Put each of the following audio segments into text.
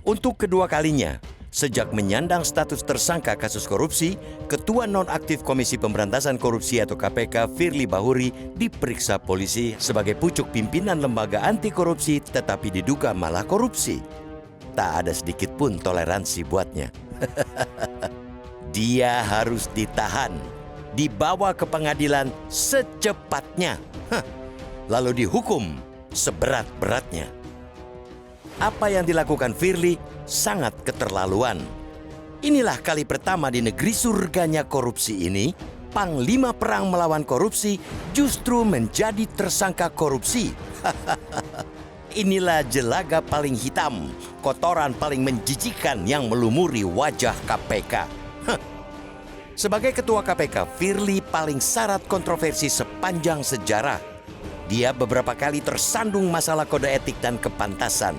Untuk kedua kalinya, sejak menyandang status tersangka kasus korupsi, Ketua Nonaktif Komisi Pemberantasan Korupsi atau KPK Firly Bahuri diperiksa polisi sebagai pucuk pimpinan lembaga anti korupsi tetapi diduga malah korupsi. Tak ada sedikit pun toleransi buatnya. Dia harus ditahan, dibawa ke pengadilan secepatnya, lalu dihukum seberat-beratnya. Apa yang dilakukan Firly sangat keterlaluan. Inilah kali pertama di negeri surganya korupsi ini, Panglima Perang melawan korupsi justru menjadi tersangka korupsi. Inilah jelaga paling hitam, kotoran paling menjijikan yang melumuri wajah KPK. Sebagai ketua KPK, Firly paling syarat kontroversi sepanjang sejarah. Dia beberapa kali tersandung masalah kode etik dan kepantasan.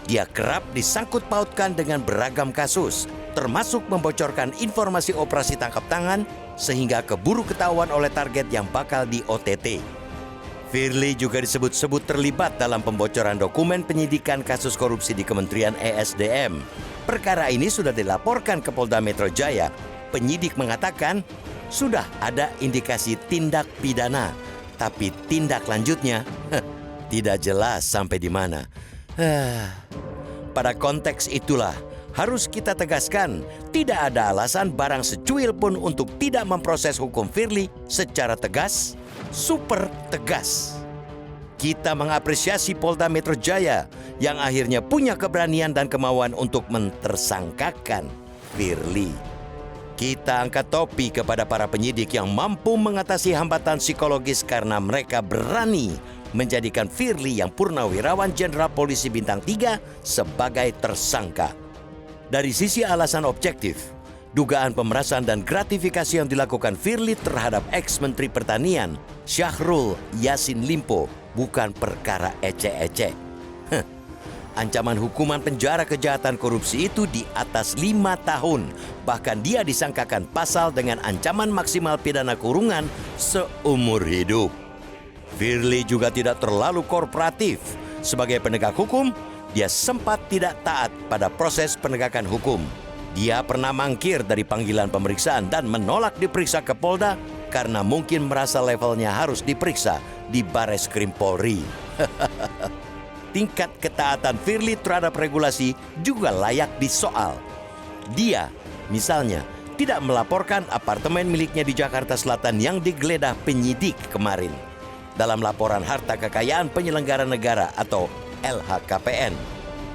Dia kerap disangkut pautkan dengan beragam kasus, termasuk membocorkan informasi operasi tangkap tangan sehingga keburu ketahuan oleh target yang bakal di-OTT. Firly juga disebut-sebut terlibat dalam pembocoran dokumen penyidikan kasus korupsi di Kementerian ESDM. Perkara ini sudah dilaporkan ke Polda Metro Jaya. Penyidik mengatakan sudah ada indikasi tindak pidana, tapi tindak lanjutnya tidak jelas sampai di mana. Pada konteks itulah harus kita tegaskan, tidak ada alasan barang secuil pun untuk tidak memproses hukum Firly secara tegas, super tegas. Kita mengapresiasi Polda Metro Jaya yang akhirnya punya keberanian dan kemauan untuk mentersangkakan Firly. Kita angkat topi kepada para penyidik yang mampu mengatasi hambatan psikologis karena mereka berani menjadikan Firly yang purnawirawan Jenderal Polisi Bintang 3 sebagai tersangka. Dari sisi alasan objektif, dugaan pemerasan dan gratifikasi yang dilakukan Firly terhadap ex-Menteri Pertanian Syahrul Yassin Limpo bukan perkara ecek-ecek. Ancaman hukuman penjara kejahatan korupsi itu di atas 5 tahun. Bahkan dia disangkakan pasal dengan ancaman maksimal pidana kurungan seumur hidup. Firly juga tidak terlalu kooperatif. Sebagai penegak hukum, dia sempat tidak taat pada proses penegakan hukum. Dia pernah mangkir dari panggilan pemeriksaan dan menolak diperiksa ke Polda karena mungkin merasa levelnya harus diperiksa di Bareskrim Polri. Tingkat ketaatan Firly terhadap regulasi juga layak disoal. Dia, misalnya, tidak melaporkan apartemen miliknya di Jakarta Selatan yang digeledah penyidik kemarin. Dalam laporan harta kekayaan penyelenggara negara atau LHKPN,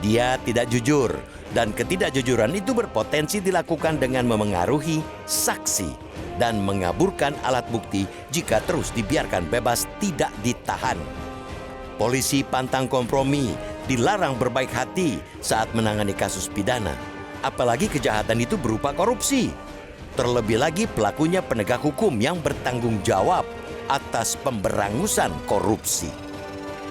dia tidak jujur dan ketidakjujuran itu berpotensi dilakukan dengan memengaruhi saksi dan mengaburkan alat bukti jika terus dibiarkan bebas tidak ditahan. Polisi pantang kompromi, dilarang berbaik hati saat menangani kasus pidana. Apalagi kejahatan itu berupa korupsi. Terlebih lagi pelakunya penegak hukum yang bertanggung jawab atas pemberangusan korupsi.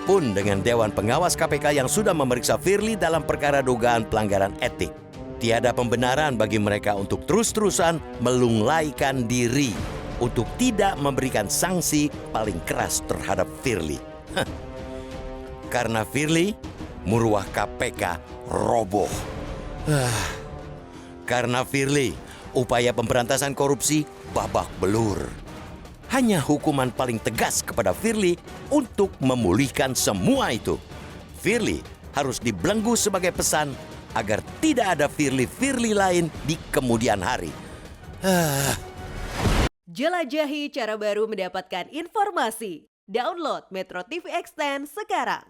Pun dengan Dewan Pengawas KPK yang sudah memeriksa Firly dalam perkara dugaan pelanggaran etik, tiada pembenaran bagi mereka untuk terus-terusan melunglaikan diri untuk tidak memberikan sanksi paling keras terhadap Firly. Karena Firly, muruah KPK roboh. Karena Firly, upaya pemberantasan korupsi babak belur. Hanya hukuman paling tegas kepada Firly untuk memulihkan semua itu. Firly harus dibelenggu sebagai pesan agar tidak ada Firly-Firly lain di kemudian hari. Jelajahi cara baru mendapatkan informasi. Download Metro TV Extend sekarang.